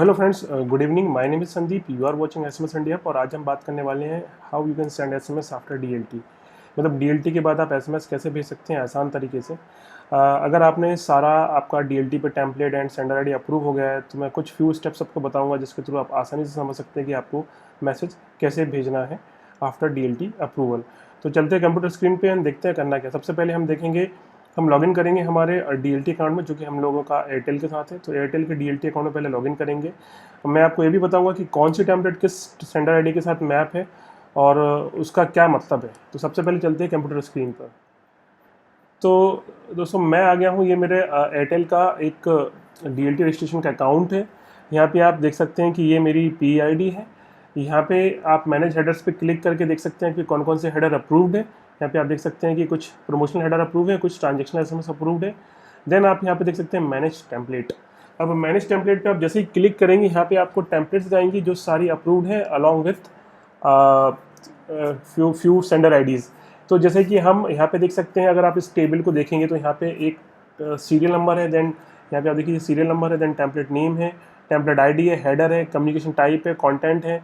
Hello friends, good evening. My name is Sandeep, you are watching SMS India. और आज हम बात करने वाले हैं how you can send SMS after DLT. मतलब डीएलटी के बाद आप एसएमएस कैसे भेज सकते हैं आसान तरीके से। अगर आपने सारा आपका डीएलटी पे template and sender ID approve हो गया है तो मैं कुछ फ्यू स्टेप्स आपको बताऊंगा जिसके थ्रू आप आसानी से समझ सकते हैं कि आपको मैसेज कैसे भेजना है आफ्टर डीएलटी अप्रूवल। तो चलते हैं कंप्यूटर स्क्रीन पे एंड देखते हैं करना क्या। सबसे पहले हम देखेंगे, हम लॉगिन करेंगे हमारे डीएलटी अकाउंट में जो कि हम लोगों का एयरटेल के साथ है। तो एयरटेल के डीएलटी अकाउंट में पहले लॉगिन करेंगे। मैं आपको ये भी बताऊंगा कि कौन सी टेम्पलेट किस सेंडर आईडी के साथ मैप है और उसका क्या मतलब है। तो सबसे पहले चलते हैं कंप्यूटर स्क्रीन पर। तो दोस्तों मैं आ गया हूँ, ये मेरे एयरटेल का एक डीएलटी रजिस्ट्रेशन का अकाउंट है। यहाँ पे आप देख सकते हैं कि ये मेरी PID है। यहाँ पे आप मैनेज हेडर्स पे क्लिक करके देख सकते हैं कि कौन कौन से हेडर अप्रूव्ड है। यहाँ पे आप देख सकते हैं कि कुछ प्रमोशनल हेडर अप्रूव है, कुछ ट्रांजेक्शनल एसएमएस अप्रूव्ड है। देन आप यहाँ पे देख सकते हैं मैनेज टेम्पलेट। अब मैनेज टेम्पलेट पे आप जैसे ही क्लिक करेंगे यहाँ पे आपको टेम्पलेट्स आएंगी जो सारी अप्रूव्ड है along with few sender IDs. तो जैसे कि हम यहाँ पे देख सकते हैं, अगर आप इस टेबल को देखेंगे तो यहाँ पे एक सीरियल नंबर है, देन यहाँ पे आप देखिए सीरियल नंबर है, देन टेम्पलेट नेम है, टेम्पलेट आईडी है, हेडर है, कम्युनिकेशन टाइप है, कंटेंट है,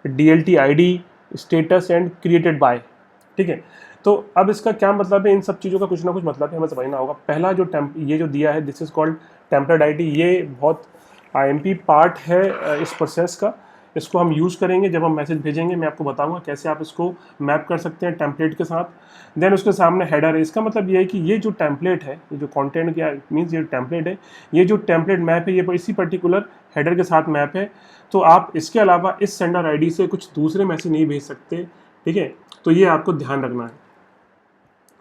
DLT ID, status and created by. ठीक है, तो अब इसका क्या मतलब है, इन सब चीज़ों का कुछ ना कुछ मतलब है, हमें समझना होगा। पहला जो ये जो दिया है, this is called template ID. ये बहुत IMP पार्ट है इस प्रोसेस का। इसको हम यूज़ करेंगे जब हम मैसेज भेजेंगे। मैं आपको बताऊंगा कैसे आप इसको मैप कर सकते हैं टेम्पलेट के साथ। देन उसके सामने हेडर है। इसका मतलब ये है कि ये जो टेम्पलेट है, ये जो कंटेंट क्या मीन्स ये टेम्पलेट है, ये जो टेम्पलेट मैप है ये इसी पर्टिकुलर हेडर के साथ मैप है। तो आप इसके अलावा इस सेंडर आईडी से कुछ दूसरे मैसेज नहीं भेज सकते। ठीक है, तो ये आपको ध्यान रखना है।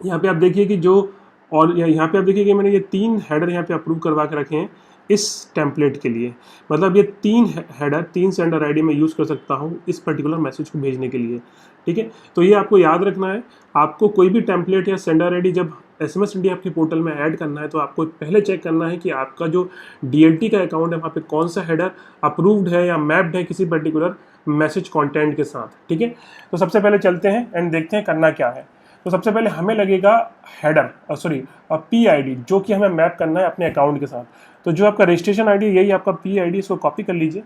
यहाँ पे आप देखिए कि जो, और यहाँ पे आप देखिए कि मैंने ये 3 हेडर यहाँ पे अप्रूव करवा के रखे हैं इस टेम्पलेट के लिए। मतलब ये 3 हेडर 3 सेंडर आईडी में यूज़ कर सकता हूँ इस पर्टिकुलर मैसेज को भेजने के लिए। ठीक है, तो ये आपको याद रखना है। आपको कोई भी टेम्पलेट या सेंडर आईडी जब एसएमएस इंडिया आपके पोर्टल में ऐड करना है तो आपको पहले चेक करना है कि आपका जो डीएलटी का अकाउंट है वहाँ पे कौन सा हेडर अप्रूव्ड है या मैप्ड है किसी पर्टिकुलर मैसेज कंटेंट के साथ। ठीक है, तो सबसे पहले चलते हैं एंड देखते हैं करना क्या है। तो सबसे पहले हमें लगेगा हेडर PID जो कि हमें मैप करना है अपने अकाउंट के साथ। तो जो आपका रजिस्ट्रेशन आईडी यही आपका PID, इसको कॉपी कर लीजिए।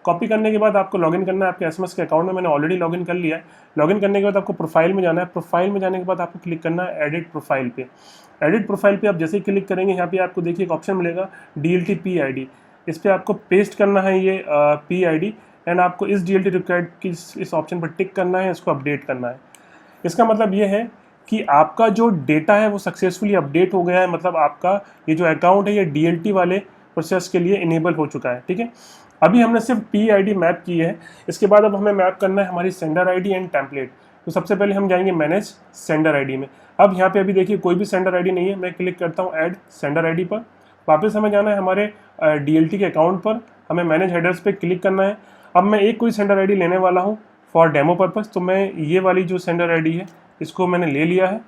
कॉपी करने के बाद आपको लॉगिन करना है आपके एसएमएस के अकाउंट में। मैंने ऑलरेडी लॉगिन कर लिया है। लॉगिन करने के बाद आपको प्रोफाइल में जाना है। प्रोफाइल में जाने के बाद आपको क्लिक करना है एडिट प्रोफाइल पे। एडिट प्रोफाइल पे आप जैसे ही क्लिक करेंगे यहाँ पे आपको देखिए एक ऑप्शन मिलेगा DLT PID। इस पर आपको पेस्ट करना है ये PID एंड आपको इस DLT रिक्वायर्ड की इस ऑप्शन पर टिक करना है, इसको अपडेट करना है। इसका मतलब ये है कि आपका जो डेटा है वो सक्सेसफुली अपडेट हो गया है। मतलब आपका ये जो अकाउंट है ये DLT वाले प्रोसेस के लिए इनेबल हो चुका है। ठीक है, अभी हमने सिर्फ PID मैप की है। इसके बाद अब हमें मैप करना है हमारी सेंडर आईडी एंड टेम्पलेट। तो सबसे पहले हम जाएंगे मैनेज सेंडर आईडी में। अब यहाँ पे अभी देखिए कोई भी सेंडर आईडी नहीं है। मैं क्लिक करता हूँ ऐड सेंडर आईडी पर। वापस हमें जाना है हमारे DLT के अकाउंट पर। हमें मैनेज हेडर्स पे क्लिक करना है। अब मैं एक कोई सेंडर आईडी लेने वाला हूँ फॉर डेमो पर्पज़। तो मैं ये वाली जो सेंडर आईडी है इसको मैंने ले लिया है।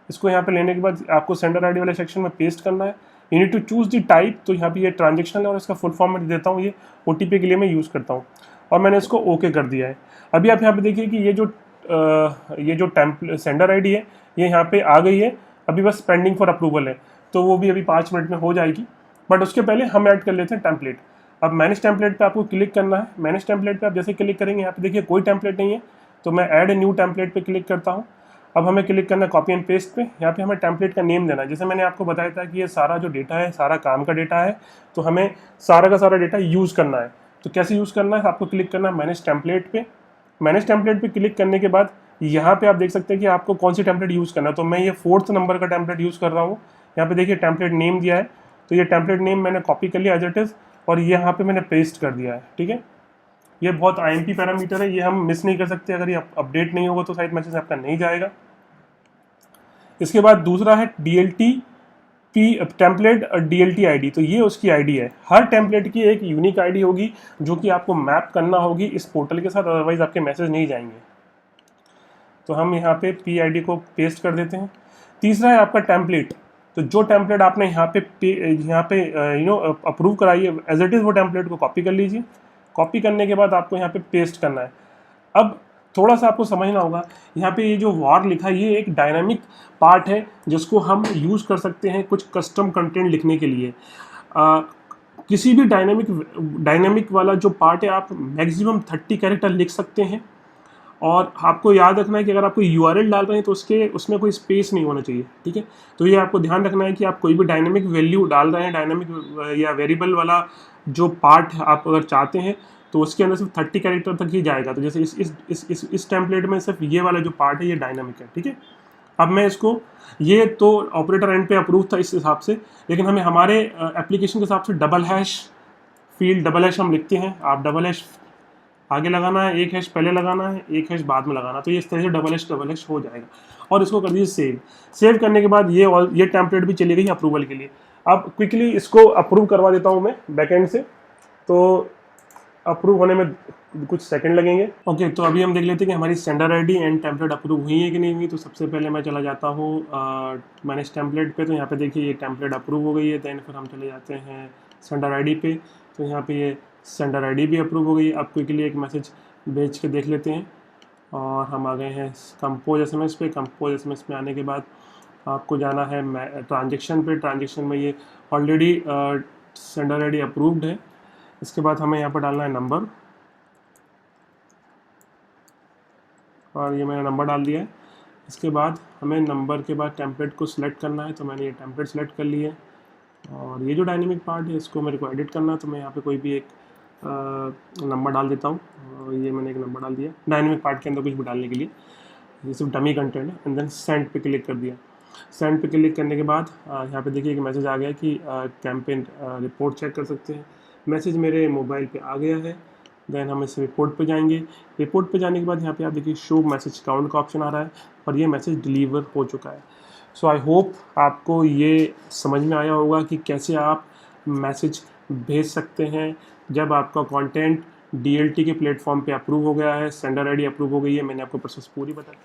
इसको यहाँ पे लेने के बाद आपको सेंडर आईडी वाले सेक्शन में पेस्ट करना है। You need to choose the type. तो यहाँ पे ये ट्रांजेक्शनल है और इसका फुल फॉर्म में देता हूँ, ये OTP के लिए मैं यूज़ करता हूँ और मैंने इसको ओके कर दिया है। अभी आप यहाँ पे देखिए कि ये जो सेंडर आईडी है ये यहाँ पे आ गई है। अभी बस पेंडिंग फॉर अप्रूवल है, तो वो भी अभी 5 मिनट में हो जाएगी। बट उसके पहले हम ऐड कर लेते हैं टेम्पलेट। अब मैनेज टेम्पलेट पे आपको क्लिक करना है। मैनेज टेम्पलेट पे आप जैसे क्लिक करेंगे यहाँ पे देखिए कोई टेम्पलेट नहीं है, तो मैं ऐड ए न्यू टेम्पलेट पे क्लिक करता हूँ। अब हमें क्लिक करना है कॉपी एंड पेस्ट पे। यहाँ पे हमें टेम्पलेट का नेम देना है। जैसे मैंने आपको बताया था कि ये सारा जो डेटा है सारा काम का डेटा है, तो हमें सारा का सारा डेटा यूज़ करना है। तो कैसे यूज़ करना है, आपको क्लिक करना है मैनेज टेम्पलेट पे। मैनेज टेम्पलेट पे क्लिक करने के बाद यहाँ पे आप देख सकते हैं कि आपको कौन सी टेम्पलेट यूज़ करना है। तो मैं ये 4th नंबर का टेम्पलेट यूज़ कर रहा हूँ। यहाँ पे देखिए टेम्पलेट नेम दिया है, तो ये टेम्पलेट नेम मैंने कॉपी कर लिया एज इट इज़ और यहाँ पे मैंने पेस्ट कर दिया है। ठीक है, ये बहुत IMP पैरामीटर है, ये हम मिस नहीं कर सकते। अगर ये अपडेट नहीं होगा तो साइट मैसेज आपका नहीं जाएगा। इसके बाद दूसरा है DLT टेम्पलेट DLT आईडी। तो ये उसकी आईडी है। हर टेम्पलेट की एक यूनिक आईडी होगी जो कि आपको मैप करना होगी इस पोर्टल के साथ, अदरवाइज आपके मैसेज नहीं जाएंगे। तो हम यहाँ पे PID को पेस्ट कर देते हैं। तीसरा है आपका टेम्पलेट। तो जो टेम्पलेट आपने यहाँ पे अप्रूव कराई है एज इट इज़ वो टेम्पलेट को कॉपी कर लीजिए। कॉपी करने के बाद आपको यहाँ पे पेस्ट करना है। अब थोड़ा सा आपको समझना होगा, यहाँ पे ये जो वार लिखा है ये एक डायनामिक पार्ट है जिसको हम यूज़ कर सकते हैं कुछ कस्टम कंटेंट लिखने के लिए। किसी भी डायनेमिक वाला जो पार्ट है आप मैक्सिमम 30 कैरेक्टर लिख सकते हैं। और आपको याद रखना है कि अगर आप कोई URL डाल रहे हैं तो उसमें कोई स्पेस नहीं होना चाहिए, ठीक है। तो ये आपको ध्यान रखना है कि आप कोई भी डायनेमिक वैल्यू डाल रहे हैं, डायनेमिक या वेरिएबल वाला जो पार्ट आप अगर चाहते हैं तो उसके अंदर सिर्फ 30 कैरेक्टर तक ही जाएगा। तो जैसे इस टेम्पलेट में सिर्फ ये वाला जो पार्ट है ये डायनेमिक है, ठीक है। अब मैं इसको, ये तो ऑपरेटर एंड पे अप्रूव था इस हिसाब से, लेकिन हमें हमारे एप्लीकेशन के हिसाब से double hash field, double hash हम लिखते हैं, आप डबल हैश आगे लगाना है, एक हैश पहले लगाना है, एक हैश बाद में लगाना। तो ये इस तरह से डबल हैश हो जाएगा। और इसको कर दीजिए सेव करने के बाद ये टेम्पलेट भी चली गई अप्रूवल के लिए। अब क्विकली इसको अप्रूव करवा देता हूँ मैं बैकएंड से, तो अप्रूव होने में कुछ सेकंड लगेंगे। ओके, तो अभी हम देख लेते हैं कि हमारी sender ID and template approve हुई है कि नहीं हुई। तो सबसे पहले मैं चला जाता हूँ मैनेज टेम्पलेट पे। तो यहाँ पे देखिए ये टेम्पलेट अप्रूव हो गई है। दैन फिर हम चले जाते हैं सेंडर आईडी पे। तो यहाँ पे ये सेंडर आईडी भी अप्रूव हो गई। अब क्विकली एक मैसेज भेज के देख लेते हैं। और हम आ गए हैं कंपोज SMS पे। कंपोज SMS में आने के बाद आपको जाना है ट्रांजेक्शन पे। ट्रांजेक्शन में ये ऑलरेडी सेंडर आईडी अप्रूव्ड है। इसके बाद हमें यहाँ पर डालना है नंबर, और ये मैंने नंबर डाल दिया है। इसके बाद हमें नंबर के बाद टेम्पलेट को सिलेक्ट करना है। तो मैंने ये टेम्पलेट सिलेक्ट कर लिया है। और ये जो डायनेमिक पार्ट है इसको मेरे को एडिट करना है। तो मैं यहाँ पे कोई भी एक नंबर डाल देता हूँ। और ये मैंने एक नंबर डाल दिया डायनेमिक पार्ट के अंदर कुछ भी डालने के लिए। ये सिर्फ डमी कंटेंट है। एंड देन सेंड पे क्लिक कर दिया। सेंड पे क्लिक करने के बाद यहाँ पे देखिए एक मैसेज आ गया कि कैंपेन रिपोर्ट चेक कर सकते हैं। मैसेज मेरे मोबाइल पे आ गया है। देन हम इस रिपोर्ट पे जाएंगे। रिपोर्ट पे जाने के बाद यहाँ पे आप देखिए शो मैसेज काउंट का ऑप्शन आ रहा है और ये मैसेज डिलीवर हो चुका है। सो आई होप आपको ये समझ में आया होगा कि कैसे आप मैसेज भेज सकते हैं जब आपका कंटेंट DLT के प्लेटफॉर्म पे अप्रूव हो गया है, सेंडर आईडी अप्रूव हो गई है। मैंने आपको प्रोसेस पूरी बताई।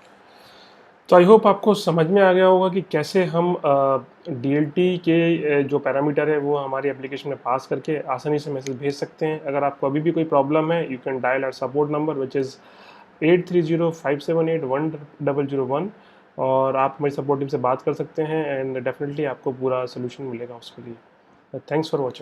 तो आई होप आपको समझ में आ गया होगा कि कैसे हम DLT के जो पैरामीटर है वो हमारी एप्लीकेशन में पास करके आसानी से मैसेज भेज सकते हैं। अगर आपको अभी भी कोई प्रॉब्लम है, you can dial our support number which is 8305781001, और आप हमारी सपोर्ट टीम से बात कर सकते हैं एंड डेफिनेटली आपको पूरा सोल्यूशन मिलेगा उसके लिए। Thanks for watching.